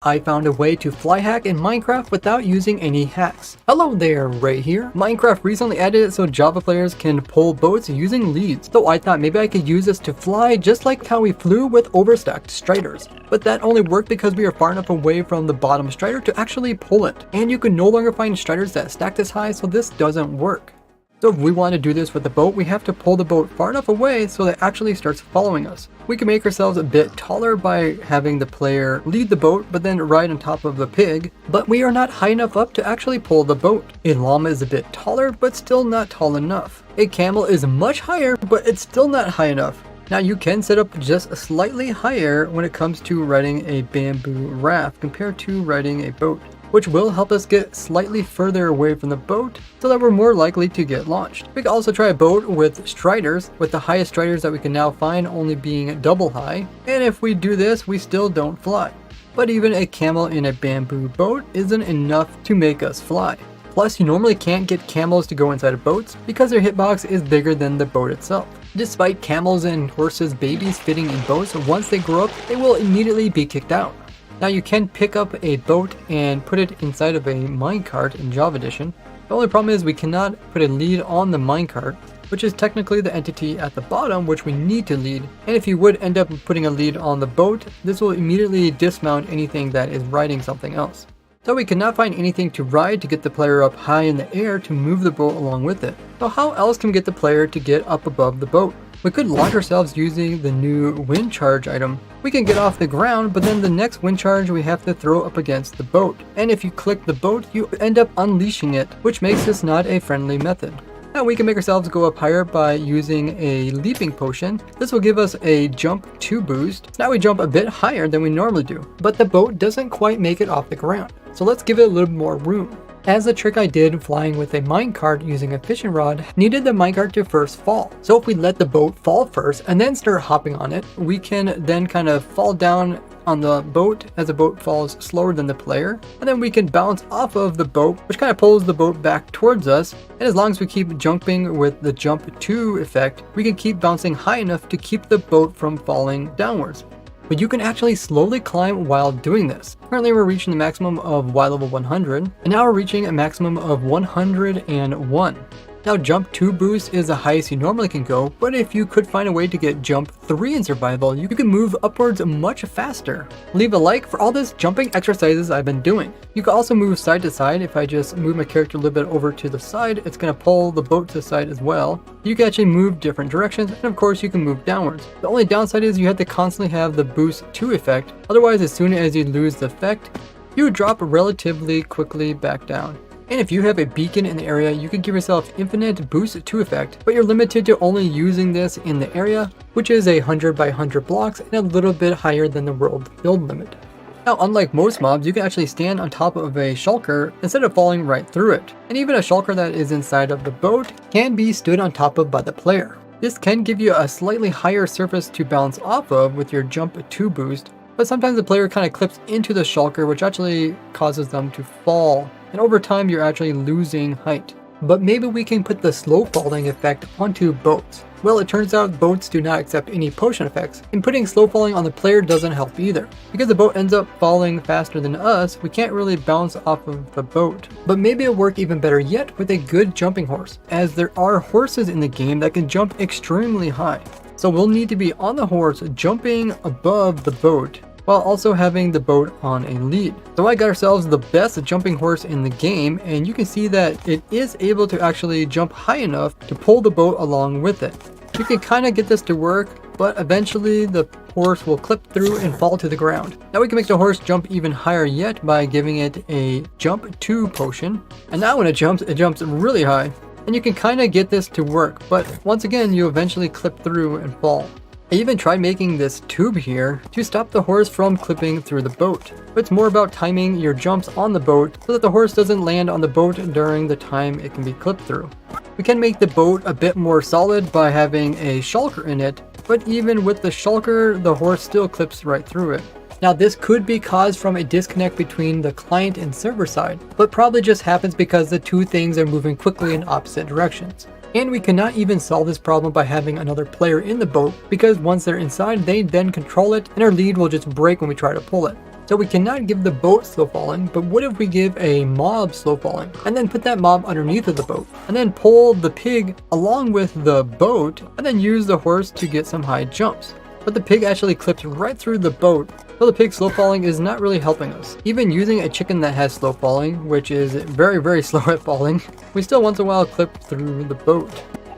I found a way to fly hack in Minecraft without using any hacks. Hello there, Ray here. Minecraft recently added it so Java players can pull boats using leads. So I thought maybe I could use this to fly just like how we flew with overstacked striders. But that only worked because we are far enough away from the bottom strider to actually pull it. And you can no longer find striders that stack this high, so this doesn't work. So if we want to do this with the boat, we have to pull the boat far enough away so that it actually starts following us. We can make ourselves a bit taller by having the player lead the boat but then ride on top of the pig, but we are not high enough up to actually pull the boat. A llama is a bit taller but still not tall enough. A camel is much higher but it's still not high enough. Now you can set up just slightly higher when it comes to riding a bamboo raft compared to riding a boat, which will help us get slightly further away from the boat so that we're more likely to get launched. We can also try a boat with striders, with the highest striders that we can now find only being double high, and if we do this we still don't fly. But even a camel in a bamboo boat isn't enough to make us fly. Plus, you normally can't get camels to go inside of boats because their hitbox is bigger than the boat itself. Despite camels and horses' babies fitting in boats, once they grow up, they will immediately be kicked out. Now you can pick up a boat and put it inside of a minecart in Java Edition. The only problem is we cannot put a lead on the minecart, which is technically the entity at the bottom which we need to lead. And if you would end up putting a lead on the boat, this will immediately dismount anything that is riding something else. So we cannot find anything to ride to get the player up high in the air to move the boat along with it. So how else can we get the player to get up above the boat? We could launch ourselves using the new wind charge item. We can get off the ground, but then the next wind charge we have to throw up against the boat. And if you click the boat, you end up unleashing it, which makes this not a friendly method. Now we can make ourselves go up higher by using a leaping potion. This will give us a jump 2 boost. Now we jump a bit higher than we normally do, but the boat doesn't quite make it off the ground. So let's give it a little more room. As the trick I did flying with a minecart using a fishing rod needed the minecart to first fall. So if we let the boat fall first and then start hopping on it, we can then kind of fall down on the boat as the boat falls slower than the player, and then we can bounce off of the boat, which kind of pulls the boat back towards us. And as long as we keep jumping with the jump 2 effect, we can keep bouncing high enough to keep the boat from falling downwards. But you can actually slowly climb while doing this. Currently we're reaching the maximum of Y level 100, and now we're reaching a maximum of 101. Now jump 2 boost is the highest you normally can go, but if you could find a way to get jump 3 in survival, you can move upwards much faster. Leave a like for all this jumping exercises I've been doing. You can also move side to side. If I just move my character a little bit over to the side, it's going to pull the boat to the side as well. You can actually move different directions, and of course you can move downwards. The only downside is you have to constantly have the boost 2 effect, otherwise as soon as you lose the effect, you drop relatively quickly back down. And if you have a beacon in the area, you can give yourself infinite boost 2 effect, but you're limited to only using this in the area, which is 100 by 100 blocks and a little bit higher than the world build limit. Now, unlike most mobs, you can actually stand on top of a shulker instead of falling right through it. And even a shulker that is inside of the boat can be stood on top of by the player. This can give you a slightly higher surface to bounce off of with your jump 2 boost, but sometimes the player kind of clips into the shulker, which actually causes them to fall. And over time you're actually losing height. But maybe we can put the slow falling effect onto boats. Well, it turns out boats do not accept any potion effects, and putting slow falling on the player doesn't help either. Because the boat ends up falling faster than us, we can't really bounce off of the boat. But maybe it'll work even better yet with a good jumping horse, as there are horses in the game that can jump extremely high. So we'll need to be on the horse jumping above the boat, while also having the boat on a lead. So I got ourselves the best jumping horse in the game, and you can see that it is able to actually jump high enough to pull the boat along with it. You can kind of get this to work, but eventually the horse will clip through and fall to the ground. Now we can make the horse jump even higher yet by giving it a jump 2 potion. And now when it jumps really high. And you can kind of get this to work, but once again you eventually clip through and fall. I even tried making this tube here to stop the horse from clipping through the boat. But it's more about timing your jumps on the boat so that the horse doesn't land on the boat during the time it can be clipped through. We can make the boat a bit more solid by having a shulker in it, but even with the shulker, the horse still clips right through it. Now this could be caused from a disconnect between the client and server side, but probably just happens because the two things are moving quickly in opposite directions. And we cannot even solve this problem by having another player in the boat, because once they're inside, they then control it and our lead will just break when we try to pull it. So we cannot give the boat slow falling, but what if we give a mob slow falling and then put that mob underneath of the boat and then pull the pig along with the boat and then use the horse to get some high jumps. But the pig actually clipped right through the boat, so the pig slow falling is not really helping us. Even using a chicken that has slow falling, which is very slow at falling, we still once in a while clip through the boat.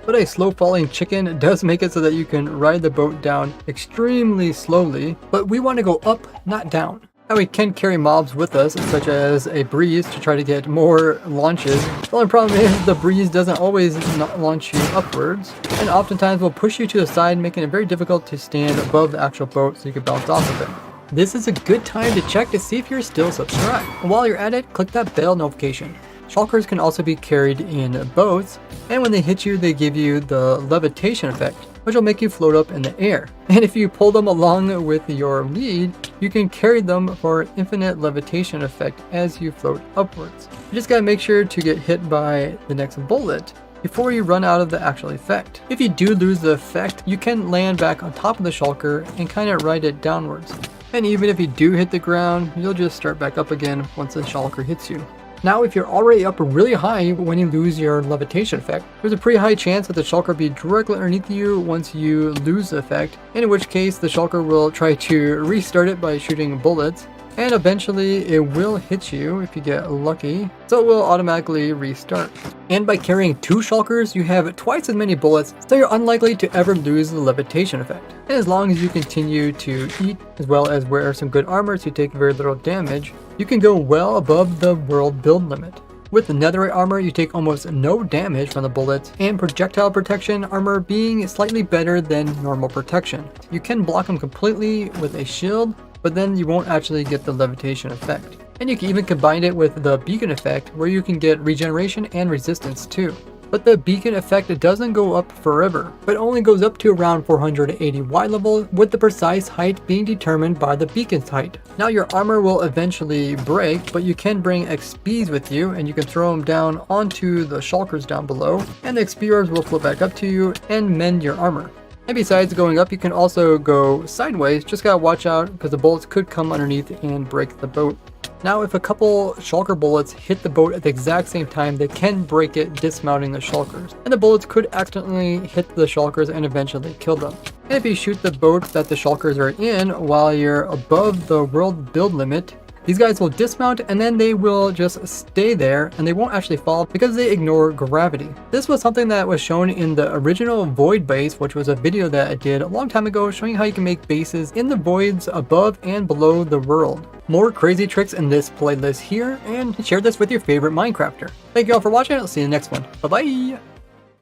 But a slow falling chicken does make it so that you can ride the boat down extremely slowly, but we want to go up, not down. Now we can carry mobs with us, such as a breeze, to try to get more launches. The only problem is the breeze doesn't always launch you upwards, and oftentimes will push you to the side, making it very difficult to stand above the actual boat so you can bounce off of it. This is a good time to check to see if you're still subscribed. And while you're at it, click that bell notification. Shulkers can also be carried in boats, and when they hit you, they give you the levitation effect, which will make you float up in the air. And if you pull them along with your lead, you can carry them for infinite levitation effect as you float upwards. You just gotta make sure to get hit by the next bullet before you run out of the actual effect. If you do lose the effect, you can land back on top of the shulker and kind of ride it downwards. And even if you do hit the ground, you'll just start back up again once the shulker hits you. Now, if you're already up really high when you lose your levitation effect, there's a pretty high chance that the shulker will be directly underneath you once you lose the effect, in which case the shulker will try to restart it by shooting bullets, and eventually it will hit you if you get lucky, so it will automatically restart. And by carrying 2 shulkers, you have twice as many bullets, so you're unlikely to ever lose the levitation effect. And as long as you continue to eat, as well as wear some good armor to take very little damage, you can go well above the world build limit. With the netherite armor, you take almost no damage from the bullets, and projectile protection armor being slightly better than normal protection. You can block them completely with a shield, but then you won't actually get the levitation effect. And you can even combine it with the beacon effect, where you can get regeneration and resistance too. But the beacon effect doesn't go up forever, but only goes up to around 480 Y level, with the precise height being determined by the beacon's height. Now your armor will eventually break, but you can bring XPs with you, and you can throw them down onto the shulkers down below, and the XP orbs will float back up to you and mend your armor. And besides going up, you can also go sideways, just gotta watch out because the bullets could come underneath and break the boat. Now, if a couple shulker bullets hit the boat at the exact same time, they can break it, dismounting the shulkers. And the bullets could accidentally hit the shulkers and eventually kill them. And if you shoot the boat that the shulkers are in while you're above the world build limit, these guys will dismount and then they will just stay there and they won't actually fall because they ignore gravity. This was something that was shown in the original Void base, which was a video that I did a long time ago showing how you can make bases in the voids above and below the world. More crazy tricks in this playlist here, and share this with your favorite Minecrafter. Thank you all for watching, I'll see you in the next one. Bye bye!